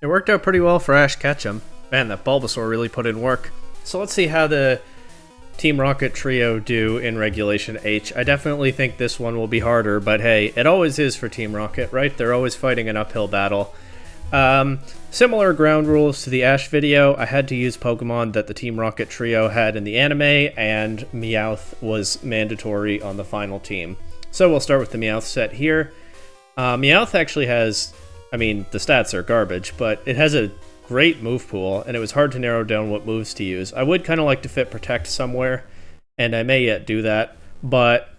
It worked out pretty well for Ash Ketchum. Man, that Bulbasaur really put in work. So let's see how the Team Rocket trio do in Regulation H. I definitely think this one will be harder, but hey, it always is for Team Rocket, right? They're always fighting an uphill battle. Similar ground rules to the Ash video. I had to use Pokemon that the Team Rocket trio had in the anime, and Meowth was mandatory on the final team. So we'll start with the Meowth set here. Meowth actually has, I mean, the stats are garbage, but it has a great move pool, and it was hard to narrow down what moves to use. I would kind of like to fit Protect somewhere, and I may yet do that, but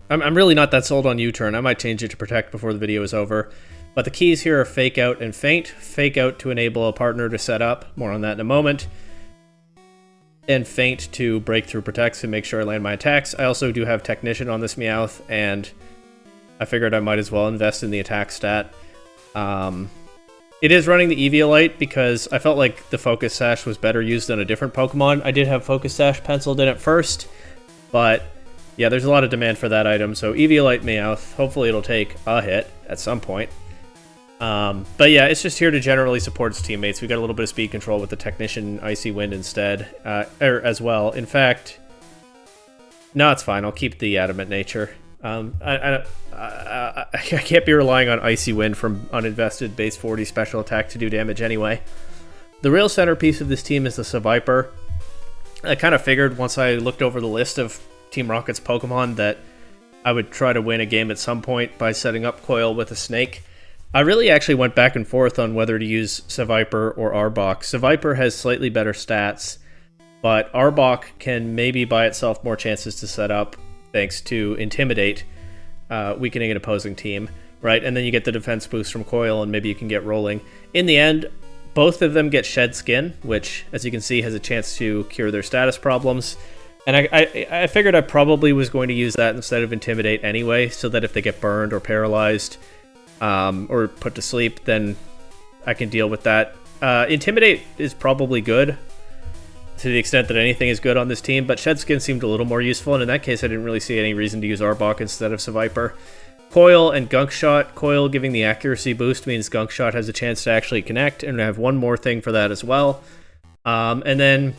I'm really not that sold on U-Turn. I might change it to Protect before the video is over. But the keys here are Fake Out and Feint. Fake Out to enable a partner to set up, more on that in a moment, and Feint to break through Protects and make sure I land my attacks. I also do have Technician on this Meowth, and I figured I might as well invest in the attack stat. It is running the Eviolite because I felt like the Focus Sash was better used on a different Pokemon. I did have Focus Sash penciled in at first, but yeah, there's a lot of demand for that item. So Eviolite Meowth, hopefully it'll take a hit at some point. But yeah, it's just here to generally support its teammates. We got a little bit of speed control with the Technician Icy Wind instead, or as well. In fact, no, it's fine. I'll keep the Adamant Nature. I can't be relying on Icy Wind from uninvested base 40 special attack to do damage anyway. The real centerpiece of this team is the Seviper. I kind of figured once I looked over the list of Team Rocket's Pokemon that I would try to win a game at some point by setting up Coil with a Snake. I really actually went back and forth on whether to use Seviper or Arbok. Seviper has slightly better stats, but Arbok can maybe buy itself more chances to set up thanks to Intimidate, weakening an opposing team, right? And then you get the defense boost from Coil, and maybe you can get rolling. In the end, both of them get Shed Skin, which, as you can see, has a chance to cure their status problems. And I figured I probably was going to use that instead of Intimidate anyway, so that if they get burned or paralyzed, or put to sleep, then I can deal with that. Intimidate is probably good, to the extent that anything is good on this team, but Shed Skin seemed a little more useful, and in that case I didn't really see any reason to use Arbok instead of Seviper. Coil and Gunk Shot. Coil giving the accuracy boost means Gunk Shot has a chance to actually connect, and I have one more thing for that as well. And then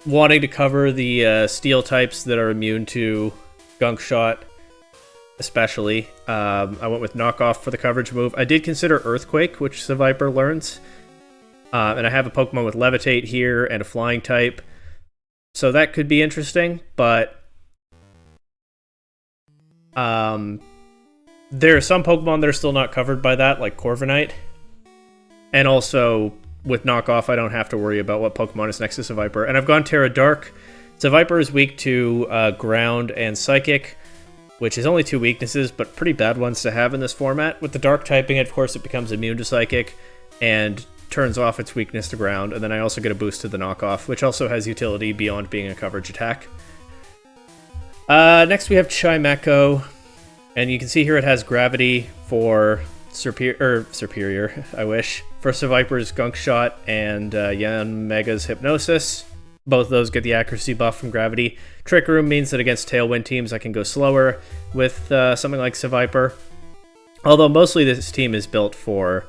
wanting to cover the steel types that are immune to Gunk Shot, especially. I went with Knockoff for the coverage move. I did consider Earthquake, which Seviper learns. And I have a Pokemon with Levitate here and a Flying type. So that could be interesting, but there are some Pokemon that are still not covered by that, like Corviknight. And also, with Knockoff, I don't have to worry about what Pokemon is next to Seviper. And I've gone Terra Dark. Seviper is weak to Ground and Psychic, which is only two weaknesses, but pretty bad ones to have in this format. With the Dark typing, of course, it becomes immune to Psychic, and turns off its weakness to Ground, and then I also get a boost to the Knockoff, which also has utility beyond being a coverage attack. Next we have Chimecho, and you can see here it has Gravity for Superior, I wish, for Seviper's Gunk Shot and Yanmega's Hypnosis. Both of those get the accuracy buff from Gravity. Trick Room means that against Tailwind teams I can go slower with something like Seviper, although mostly this team is built for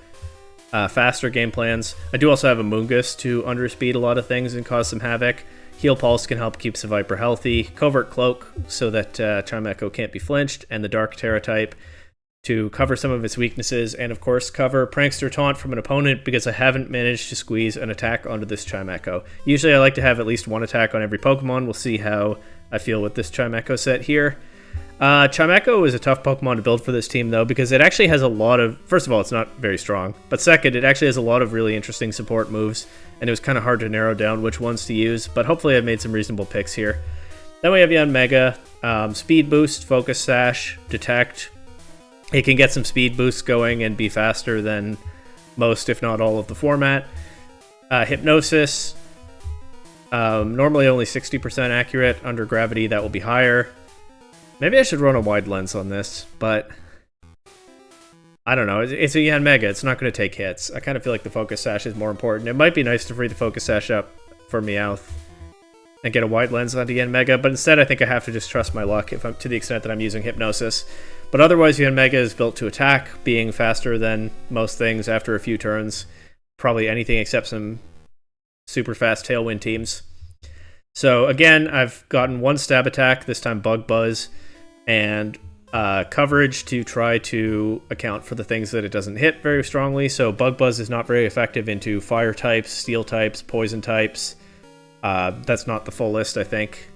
faster game plans. I do also have a Moongus to underspeed a lot of things and cause some havoc. Heal Pulse can help keep Seviper healthy. Covert Cloak so that Chimecho can't be flinched, and the Dark Terra type to cover some of its weaknesses, and of course cover Prankster Taunt from an opponent because I haven't managed to squeeze an attack onto this Chimecho. Usually I like to have at least one attack on every Pokemon. We'll see how I feel with this Chimecho set here. Chimecho is a tough Pokemon to build for this team, though, because it actually has a lot of... First of all, it's not very strong, but second, it actually has a lot of really interesting support moves, and it was kind of hard to narrow down which ones to use, but hopefully I've made some reasonable picks here. Then we have Yanmega, Speed Boost, Focus Sash, Detect. It can get some speed boosts going and be faster than most, if not all, of the format. Hypnosis, normally only 60% accurate. Under Gravity, that will be higher. Maybe I should run a wide lens on this, but I don't know. It's a Yanmega. It's not going to take hits. I kind of feel like the Focus Sash is more important. It might be nice to free the Focus Sash up for Meowth and get a wide lens onto Yanmega, but instead I think I have to just trust my luck if I'm, to the extent that I'm using Hypnosis. But otherwise, Yanmega is built to attack, being faster than most things after a few turns. Probably anything except some super fast Tailwind teams. So again, I've gotten one stab attack, this time Bug Buzz, and coverage to try to account for the things that it doesn't hit very strongly. So Bug Buzz is not very effective into fire types, steel types, poison types. That's not the full list, I think.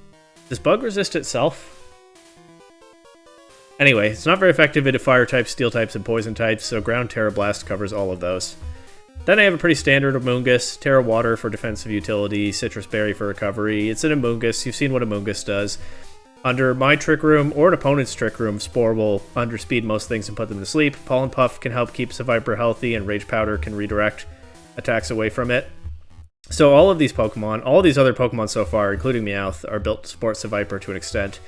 Does Bug resist itself? Anyway, it's not very effective into fire types, steel types, and poison types, so Ground Terra Blast covers all of those. Then I have a pretty standard Amoonguss, Terra Water for defensive utility, Citrus Berry for recovery. It's an Amoonguss. You've seen what Amoonguss does. Under my Trick Room or an opponent's Trick Room, Spore will underspeed most things and put them to sleep. Pollen Puff can help keep Seviper healthy, and Rage Powder can redirect attacks away from it. So all of these Pokemon, all these other Pokemon so far, including Meowth, are built to support Seviper to an extent.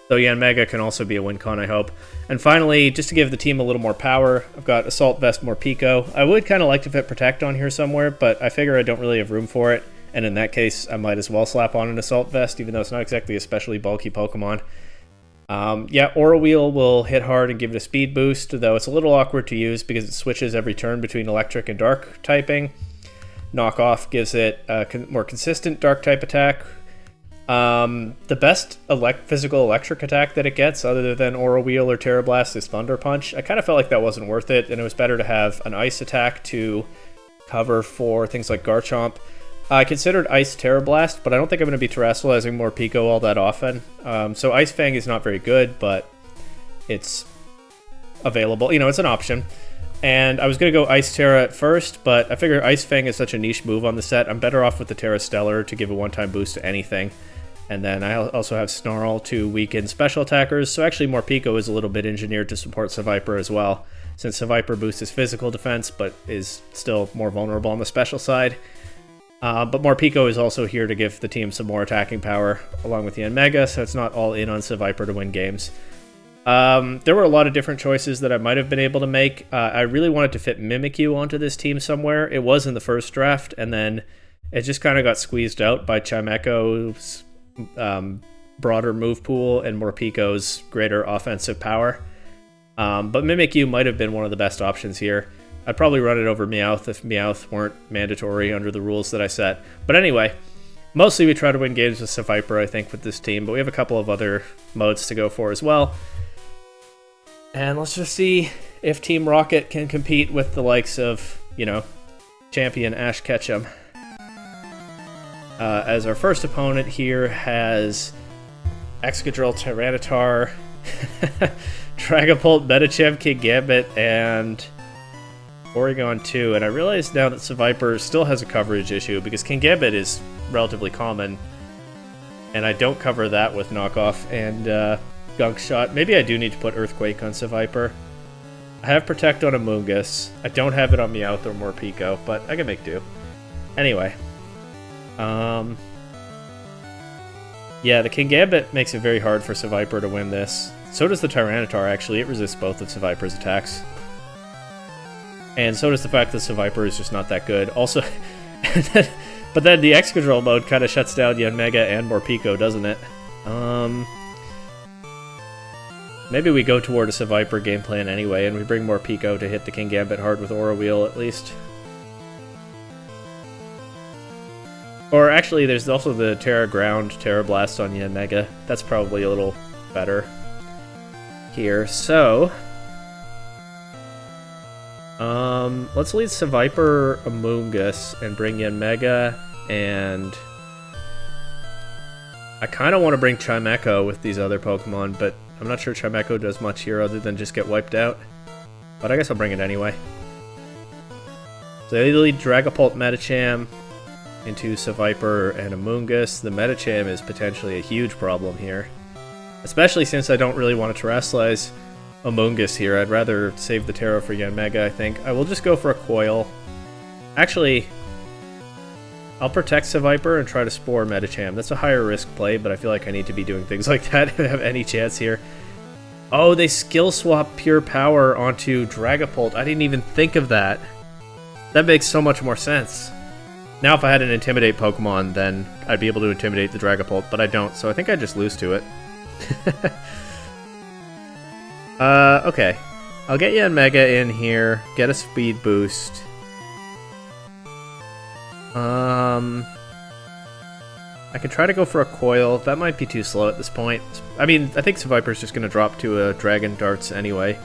Though Yanmega can also be a win con, I hope. And finally, just to give the team a little more power, I've got Assault Vest Morpeko. I would kind of like to fit Protect on here somewhere, but I figure I don't really have room for it. And in that case, I might as well slap on an Assault Vest, even though it's not exactly a especially bulky Pokemon. Yeah, Aura Wheel will hit hard and give it a speed boost, though it's a little awkward to use because it switches every turn between Electric and Dark typing. Knock Off gives it a more consistent Dark type attack. The best physical electric attack that it gets, other than Aura Wheel or Terra Blast, is Thunder Punch. I kind of felt like that wasn't worth it, and it was better to have an Ice attack to cover for things like Garchomp. I considered Ice Terra Blast, but I don't think I'm going to be Terrestrializing Morpeko all that often. So Ice Fang is not very good, but it's available. You know, it's an option. And I was going to go Ice Terra at first, but I figure Ice Fang is such a niche move on the set. I'm better off with the Terra Stellar to give a one-time boost to anything. And then I also have Snarl to weaken special attackers, so actually Morpeko is a little bit engineered to support Seviper as well, since Seviper boosts his physical defense, but is still more vulnerable on the special side. But Morpeko is also here to give the team some more attacking power, along with Yanmega, so it's not all in on Seviper to win games. There were a lot of different choices that I might have been able to make. I really wanted to fit Mimikyu onto this team somewhere. It was in the first draft, and then it just kind of got squeezed out by Chimecho's broader move pool and Morpeko's greater offensive power. But Mimikyu might have been one of the best options here. I'd probably run it over Meowth if Meowth weren't mandatory under the rules that I set. But anyway, mostly we try to win games with Seviper, I think, with this team, but we have a couple of other modes to go for as well. And let's just see if Team Rocket can compete with the likes of, you know, champion Ash Ketchum. As our first opponent here has Excadrill, Tyranitar, Dragapult, Medicham, Kingambit, and Porygon 2. And I realize now that Seviper still has a coverage issue because Kingambit is relatively common, and I don't cover that with Knockoff and Gunk Shot. Maybe I do need to put Earthquake on Seviper. I have Protect on Amoonguss. I don't have it on Meowth or Morpeko, but I can make do. Anyway. Yeah, the Kingambit makes it very hard for Seviper to win this. So does the Tyranitar, actually. It resists both of Seviper's attacks. And so does the fact that Seviper is just not that good. Also, but then the Excadrill mode kind of shuts down Yanmega and Morpeko, doesn't it? Maybe we go toward a Seviper game plan anyway, and we bring Morpeko to hit the Kingambit hard with Aura Wheel, at least. Or actually, there's also the Terra Ground, Terra Blast on Yanmega. That's probably a little better here. So, let's lead Seviper Amoonguss and bring Yanmega, and I kind of want to bring Chimecho with these other Pokemon, but I'm not sure Chimecho does much here other than just get wiped out. But I guess I'll bring it anyway. So they lead Dragapult, Medicham into Seviper and Amoonguss. The Medicham is potentially a huge problem here, especially since I don't really want to Terrestrialize Amoonguss here. I'd rather save the Terra for Yanmega, I think. I will just go for a Coil. Actually, I'll Protect Seviper and try to Spore Medicham. That's a higher risk play, but I feel like I need to be doing things like that to have any chance here. Oh, they skill swap Pure Power onto Dragapult. I didn't even think of that. That makes so much more sense. Now if I had an Intimidate Pokemon, then I'd be able to intimidate the Dragapult, but I don't, so I think I just lose to it. Okay. I'll get Yan Mega in here, get a speed boost. I could try to go for a coil. That might be too slow at this point. I mean, I think Seviper's just going to drop to a Dragon Darts anyway.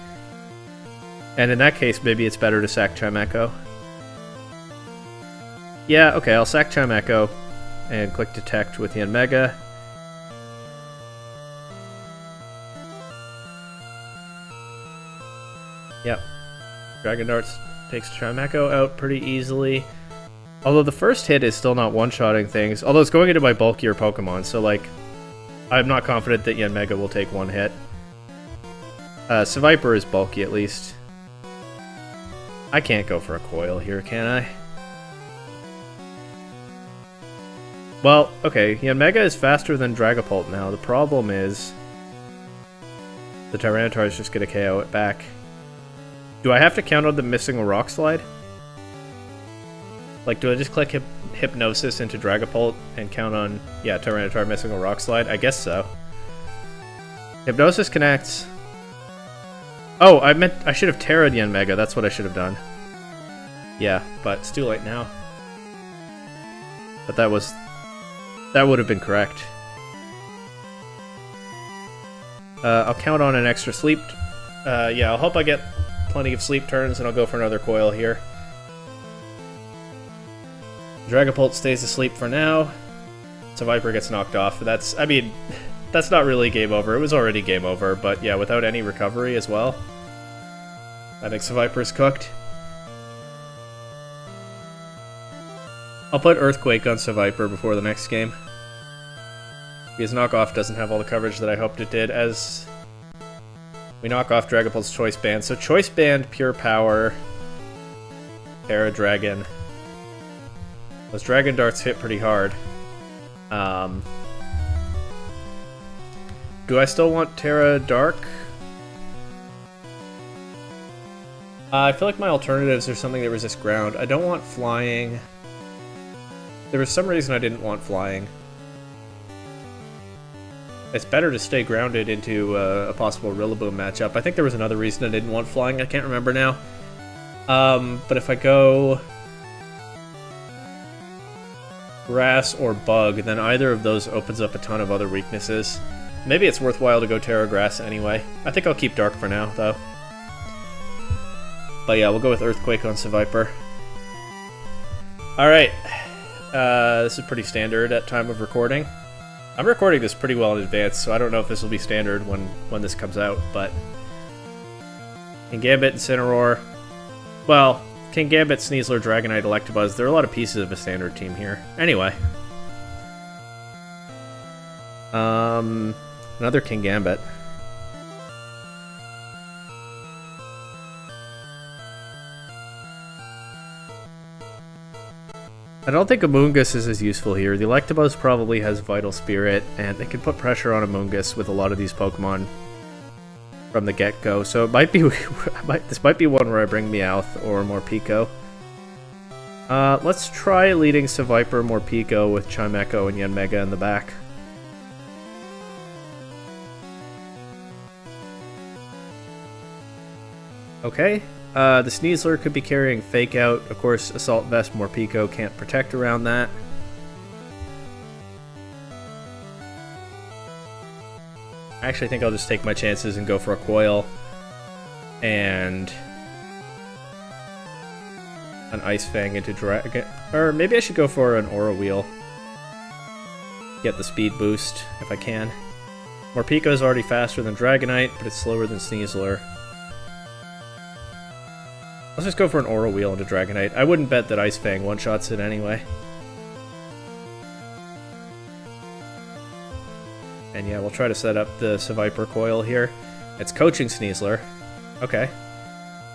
And in that case, maybe it's better to sack Chimecho. Yeah, okay, I'll sack Chimecho and click Detect with Yan Mega. Yep. Dragon Darts takes Chimecho out pretty easily. Although the first hit is still not one-shotting things. Although it's going into my bulkier Pokemon, so like, I'm not confident that Yan Mega will take one hit. Seviper is bulky at least. I can't go for a coil here, can I? Well, okay, Yan Mega is faster than Dragapult now. The problem is the Tyranitar is just going to KO it back. Do I have to count on them missing a Rock Slide? Like, do I just click Hypnosis into Dragapult and count on, yeah, Tyranitar missing a Rock Slide? I guess so. Hypnosis connects. Oh, I should have Terra'd Yan Mega. That's what I should have done. Yeah, but it's too late now. But that would have been correct. I'll count on an extra sleep. Yeah, I'll hope I get plenty of sleep turns, and I'll go for another coil here. Dragapult stays asleep for now. Seviper gets knocked off. That's not really game over. It was already game over, but yeah, without any recovery as well. I think Seviper's cooked. I'll put Earthquake on Seviper before the next game. Because knockoff doesn't have all the coverage that I hoped it did, as we knock off Dragapult's Choice Band. So Choice Band, Pure Power, Terra Dragon. Those Dragon Darts hit pretty hard. Do I still want Terra Dark? I feel like my alternatives are something that resists ground. I don't want flying. There was some reason I didn't want flying. It's better to stay grounded into a possible Rillaboom matchup. I think there was another reason I didn't want flying. I can't remember now. But if I go Grass or Bug, then either of those opens up a ton of other weaknesses. Maybe it's worthwhile to go Terra Grass anyway. I think I'll keep Dark for now, though. But yeah, we'll go with Earthquake on Seviper. Alright. This is pretty standard at time of recording. I'm recording this pretty well in advance, so I don't know if this will be standard when this comes out, but Kingambit, Incineroar. Well, Kingambit, Sneasler, Dragonite, Electabuzz, there are a lot of pieces of a standard team here. Anyway. Another Kingambit. I don't think Amoonguss is as useful here. The Electabuzz probably has Vital Spirit, and it can put pressure on Amoonguss with a lot of these Pokemon from the get-go. So it might be this might be one where I bring Meowth or Morpeko. Let's try leading Seviper, Morpeko with Chimecho and Yan Mega in the back. Okay. The Sneasler could be carrying Fake Out. Of course, Assault Vest Morpeko can't protect around that. I actually think I'll just take my chances and go for a Coil. And an Ice Fang into Dragon. Or maybe I should go for an Aura Wheel. Get the speed boost if I can. Morpeko is already faster than Dragonite, but it's slower than Sneasler. Let's just go for an Aura Wheel into Dragonite. I wouldn't bet that Ice Fang one-shots it anyway. And yeah, we'll try to set up the Seviper Coil here. It's Coaching Sneasler. Okay.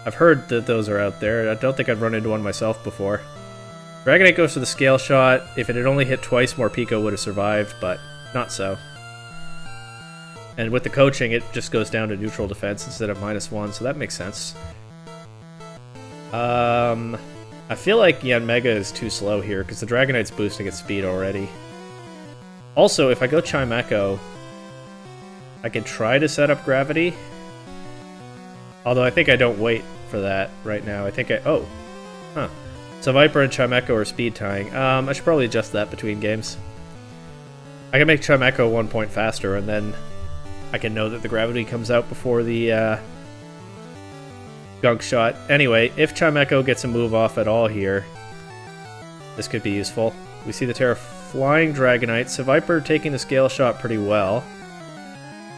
I've heard that those are out there. I don't think I've run into one myself before. Dragonite goes for the Scale Shot. If it had only hit twice, Morpeko would have survived, but not so. And with the Coaching, it just goes down to neutral defense instead of -1, so that makes sense. I feel like Yan Mega is too slow here, because the Dragonite's boosting its speed already. Also, if I go Chimecho, I can try to set up Gravity. Although I think I don't wait for that right now. I think I... Oh. Huh. So Viper and Chimecho are speed tying. I should probably adjust that between games. I can make Chimecho 1 point faster, and then I can know that the gravity comes out before the gunk shot. Anyway, if Chimecho gets a move off at all here, this could be useful. We see the Terra flying Dragonite. So Viper taking the scale shot pretty well.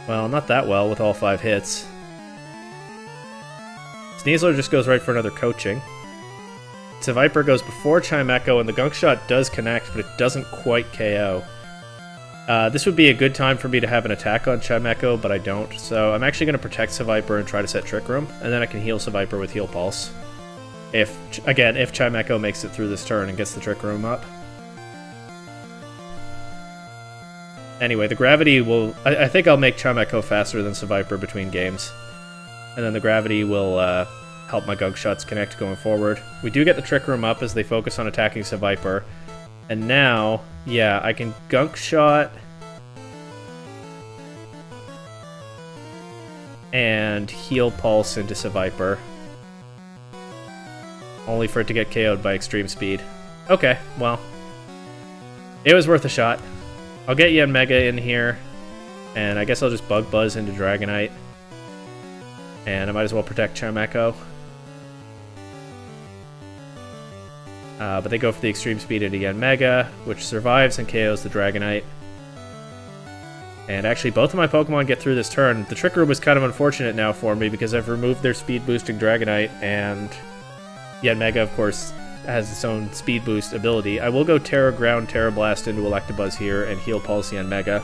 Well, not that well with all 5 hits. Sneasler just goes right for another coaching. So Viper goes before Chimecho, and the gunk shot does connect, but it doesn't quite KO. This would be a good time for me to have an attack on Chimecho, but I don't. So I'm actually going to protect Seviper and try to set Trick Room, and then I can heal Seviper with Heal Pulse. If Chimecho makes it through this turn and gets the Trick Room up. Anyway, the gravity will... I think I'll make Chimecho faster than Seviper between games. And then the gravity will help my gunk shots connect going forward. We do get the Trick Room up as they focus on attacking Seviper. And now, yeah, I can gunk shot and heal Pulse into Seviper. Only for it to get KO'd by extreme speed. Okay, well, it was worth a shot. I'll get Yanmega in here, and I guess I'll just Bug Buzz into Dragonite. And I might as well protect Chimecho. But they go for the extreme speed into Yanmega, which survives and KOs the Dragonite. And actually, both of my Pokemon get through this turn. The Trick Room is kind of unfortunate now for me because I've removed their speed-boosting Dragonite, and Yanmega, of course, has its own speed boost ability. I will go Terra Ground, Terra Blast into Electabuzz here and Heal Pulse Yanmega.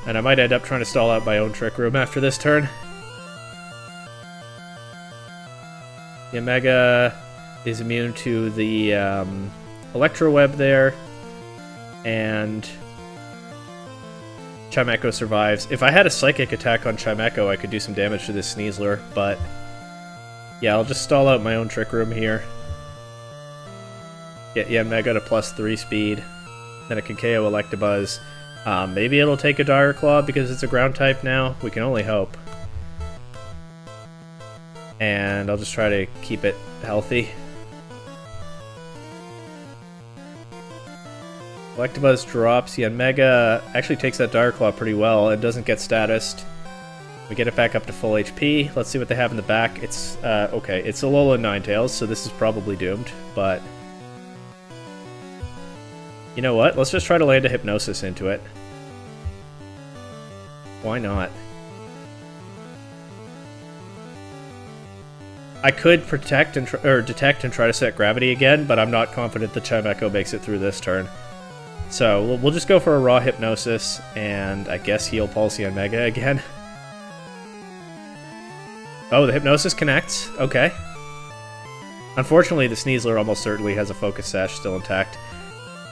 And I might end up trying to stall out my own Trick Room after this turn. Yanmega is immune to the Electro Web there, and Chimecho survives. If I had a Psychic attack on Chimecho, I could do some damage to this Sneasler, but yeah, I'll just stall out my own Trick Room here. Get Yanmega to +3 speed, then it can KO Electabuzz. Maybe it'll take a Dire Claw because it's a ground type now. We can only hope. And I'll just try to keep it healthy. Electabuzz drops. Yanmega actually takes that Dire Claw pretty well and doesn't get statused. We get it back up to full HP. Let's see what they have in the back. It's, okay, it's Alola Ninetales, so this is probably doomed, but... You know what? Let's just try to land a Hypnosis into it. Why not? I could protect and detect and try to set Gravity again, but I'm not confident that Chimecho makes it through this turn. So we'll just go for a raw Hypnosis, and I guess Heal Pulse Yanmega again. Oh, the Hypnosis connects. Okay. Unfortunately, the Sneasler almost certainly has a Focus Sash still intact.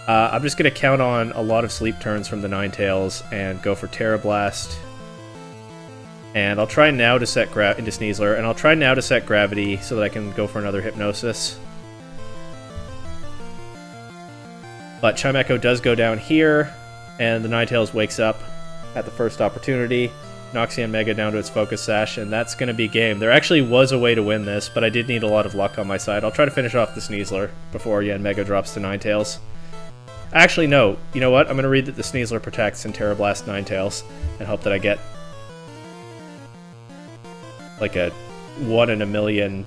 I'm just going to count on a lot of sleep turns from the Ninetales and go for Terra Blast. And I'll try now to set into Sneasler, and I'll try now to set Gravity so that I can go for another Hypnosis. But Chimecho does go down here, and the Ninetales wakes up at the first opportunity, knocks Yanmega down to its Focus Sash, and that's going to be game. There actually was a way to win this, but I did need a lot of luck on my side. I'll try to finish off the Sneasler before Yanmega drops to Ninetales. Actually, no. You know what? I'm going to read that the Sneasler protects and Terra Blast Ninetales, and hope that I get like a 1 in a million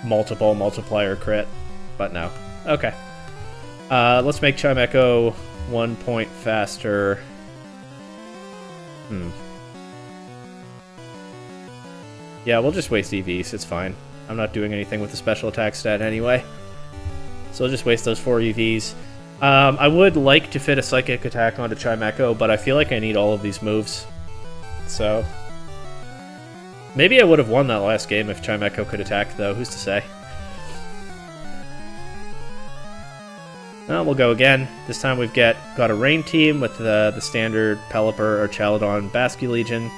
multiple multiplier crit, but no. Okay. Let's make Chimecho 1 point faster. Yeah, we'll just waste EVs, it's fine. I'm not doing anything with the special attack stat anyway. So I'll just waste those 4 EVs. I would like to fit a Psychic attack onto Chimecho, but I feel like I need all of these moves. So... maybe I would have won that last game if Chimecho could attack, though. Who's to say? Well, we'll go again. This time we've got a Rain team with the standard Pelipper or Chaladon Basculegion.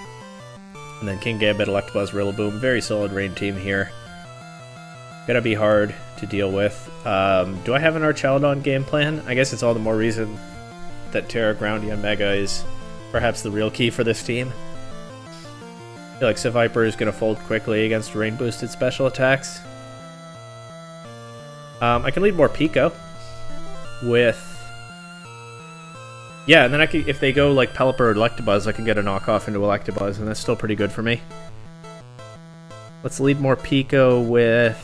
And then King Gambit, Electabuzz, Rillaboom. Very solid Rain team here. Gonna be hard to deal with. Do I have an Archaladon game plan? I guess it's all the more reason that Terra Ground Yanmega is perhaps the real key for this team. I feel like Seviper is going to fold quickly against rain boosted special attacks. I can lead more Pico with... Yeah, and then I can, if they go like Pelipper or Electabuzz, I can get a knockoff into Electabuzz, and that's still pretty good for me. Let's lead more Pico with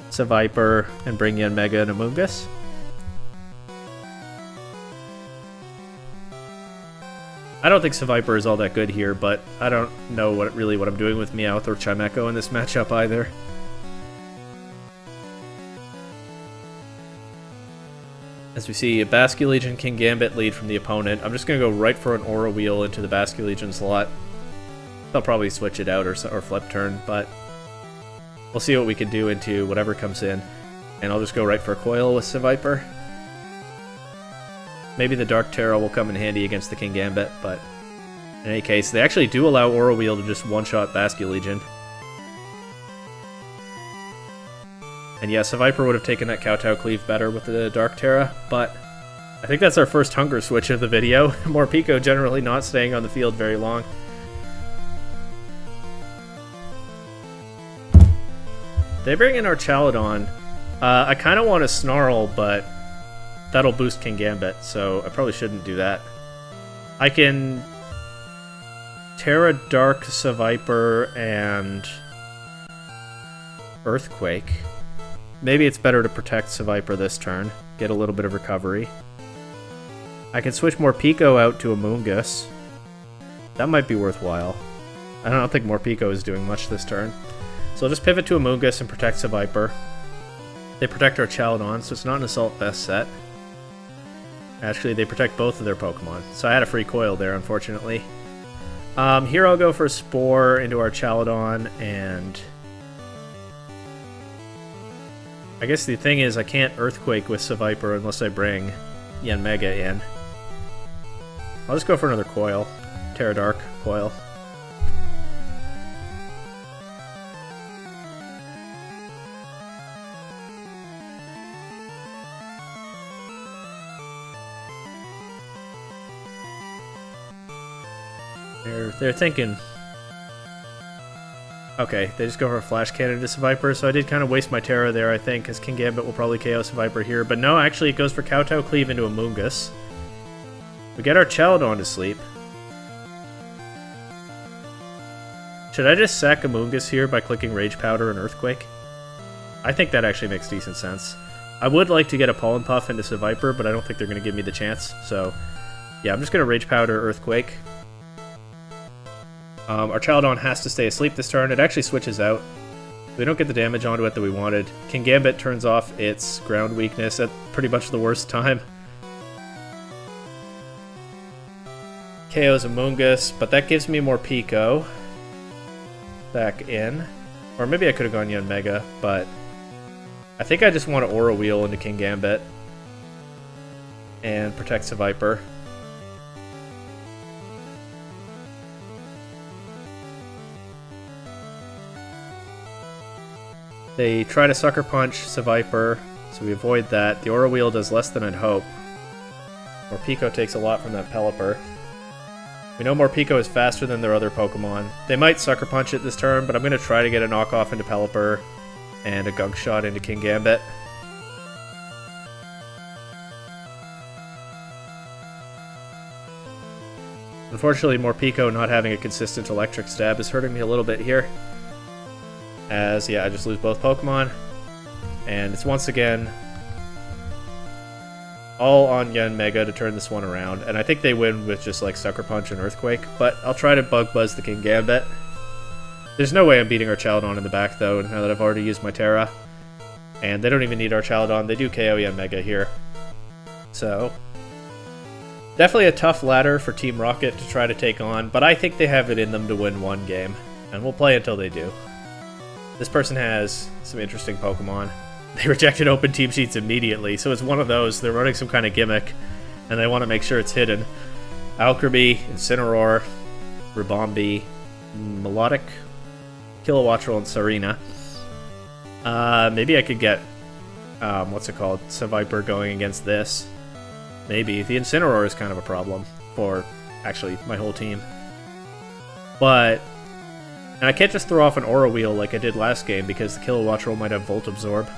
Seviper and bring in Mega and Amoonguss. I don't think Seviper is all that good here, but I don't know what I'm doing with Meowth or Chimecho in this matchup either. As we see, a Basculegion Kingambit lead from the opponent. I'm just going to go right for an Aura Wheel into the Basculegion slot. They'll probably switch it out or flip turn, but we'll see what we can do into whatever comes in. And I'll just go right for a Coil with Seviper. Maybe the Dark Terra will come in handy against the Kingambit, but in any case, they actually do allow Aura Wheel to just one-shot Basculegion. And yeah, Seviper would have taken that Kowtow Cleave better with the Dark Terra, but I think that's our first hunger switch of the video. Morpeko generally not staying on the field very long. They bring in our Chaladon. I kind of want to Snarl, but that'll boost Kingambit, so I probably shouldn't do that. I can Terra Dark Seviper and Earthquake. Maybe it's better to protect Seviper this turn, get a little bit of recovery. I can switch Morpeko out to Amoonguss. That might be worthwhile. I don't think Morpeko is doing much this turn. So I'll just pivot to Amoonguss and protect Seviper. They protect our Chaladon, so it's not an Assault Vest set. Actually, they protect both of their Pokemon. So I had a free Coil there, unfortunately. Here I'll go for Spore into our Chaladon, and... I guess the thing is I can't Earthquake with Seviper unless I bring Yanmega in. I'll just go for another Coil. Terra Dark Coil. They're thinking... Okay, they just go for a Flash Cannon to Seviper, so I did kind of waste my Terra there, I think, because Kingambit will probably KO Seviper here. But no, actually it goes for Kowtow Cleave into Amoonguss. We get our Chaladon to sleep. Should I just sack Amoonguss here by clicking Rage Powder and Earthquake? I think that actually makes decent sense. I would like to get a Pollen Puff into Seviper, but I don't think they're going to give me the chance. So, yeah, I'm just going to Rage Powder Earthquake. Our Chaladon has to stay asleep this turn. It actually switches out. We don't get the damage onto it that we wanted. Kingambit turns off its ground weakness at pretty much the worst time. KO's Amoonguss, but that gives me more Pico. Back in. Or maybe I could have gone Yanmega, but I think I just want to Aura Wheel into Kingambit and protect Seviper. They try to Sucker Punch Seviper, so we avoid that. The Aura Wheel does less than I'd hope. Morpeko takes a lot from that Pelipper. We know Morpeko is faster than their other Pokemon. They might Sucker Punch it this turn, but I'm going to try to get a knockoff into Pelipper and a Gunk Shot into Kingambit. Unfortunately, Morpeko not having a consistent Electric Stab is hurting me a little bit here. As, yeah, I just lose both Pokemon. And it's once again all on Yanmega to turn this one around. And I think they win with just like Sucker Punch and Earthquake. But I'll try to Bug Buzz the Kingambit. There's no way I'm beating our Chaladon in the back though, now that I've already used my Terra. And they don't even need our Chaladon. They do KO Yanmega here. So, definitely a tough ladder for Team Rocket to try to take on. But I think they have it in them to win one game. And we'll play until they do. This person has some interesting Pokemon. They rejected open team sheets immediately, so it's one of those. They're running some kind of gimmick, and they want to make sure it's hidden. Alcremie, Incineroar, Ribombee, Melodic, Kilowattrel, and Serena. Maybe I could get, what's it called, Seviper going against this. Maybe. The Incineroar is kind of a problem for Actually, my whole team. But... And I can't just throw off an Aura Wheel like I did last game because the Kilowattrel might have Volt Absorb.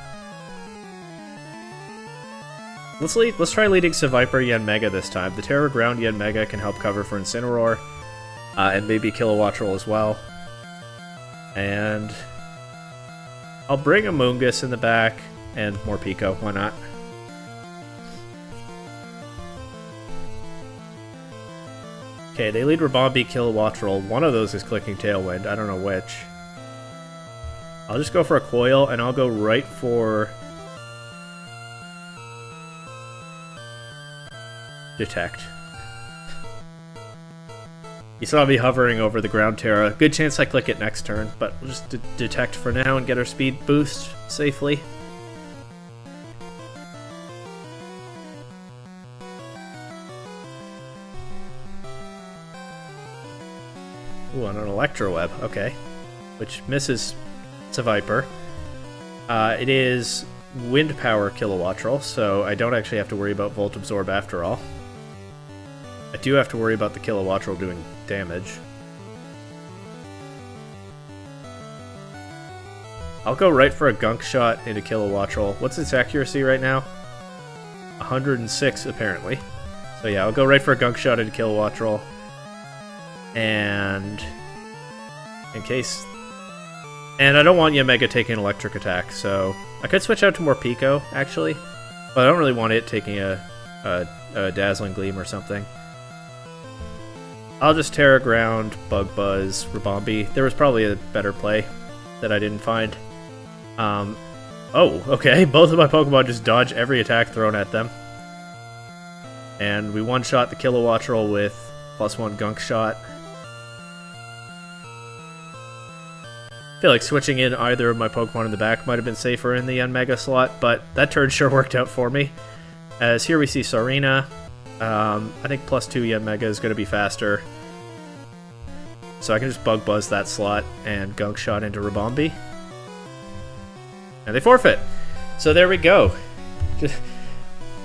Let's try leading Seviper Yanmega this time. The Terra Ground Yanmega can help cover for Incineroar. And maybe Kilowattrel as well. And... I'll bring a Moongus in the back and more Pico. Why not? Okay, they lead Rabombi, Kilowattrel. One of those is clicking Tailwind. I don't know which. I'll just go for a Coil, and I'll go right for... Detect. You saw me hovering over the ground Terra. Good chance I click it next turn, but we'll just Detect for now and get our speed boost safely. Ooh, on an Electro Web, okay. Which misses Seviper. It is Wind Power Kilowattrel, so I don't actually have to worry about Volt Absorb after all. I do have to worry about the Kilowattrel doing damage. I'll go right for a Gunk Shot into Kilowattrel. What's its accuracy right now? 106, apparently. So yeah, I'll go right for a Gunk Shot into Kilowattrel. And in case... And I don't want Yanmega taking an electric attack, so I could switch out to more Pico, actually. But I don't really want it taking a Dazzling Gleam or something. I'll just Terra Ground, Bug Buzz, Rabombi. There was probably a better play that I didn't find. Oh, okay. Both of my Pokemon just dodge every attack thrown at them. And we one-shot the Kilowattrel with +1 Gunk Shot. I feel like switching in either of my Pokemon in the back might have been safer in the Yanmega slot, but that turn sure worked out for me. As here we see Sarina. I think +2 Yanmega is going to be faster. So I can just Bug Buzz that slot and Gunk Shot into Rabombi. And they forfeit. So there we go.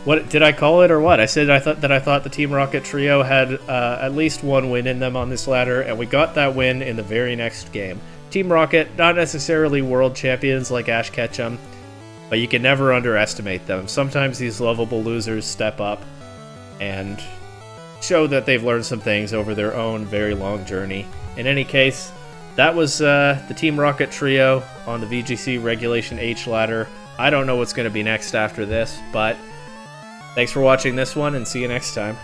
What did I call it or what? I said I thought the Team Rocket trio had at least one win in them on this ladder, and we got that win in the very next game. Team Rocket, not necessarily world champions like Ash Ketchum, but you can never underestimate them. Sometimes these lovable losers step up and show that they've learned some things over their own very long journey. In any case, that was the Team Rocket trio on the VGC Regulation H ladder. I don't know what's going to be next after this, but thanks for watching this one, and see you next time.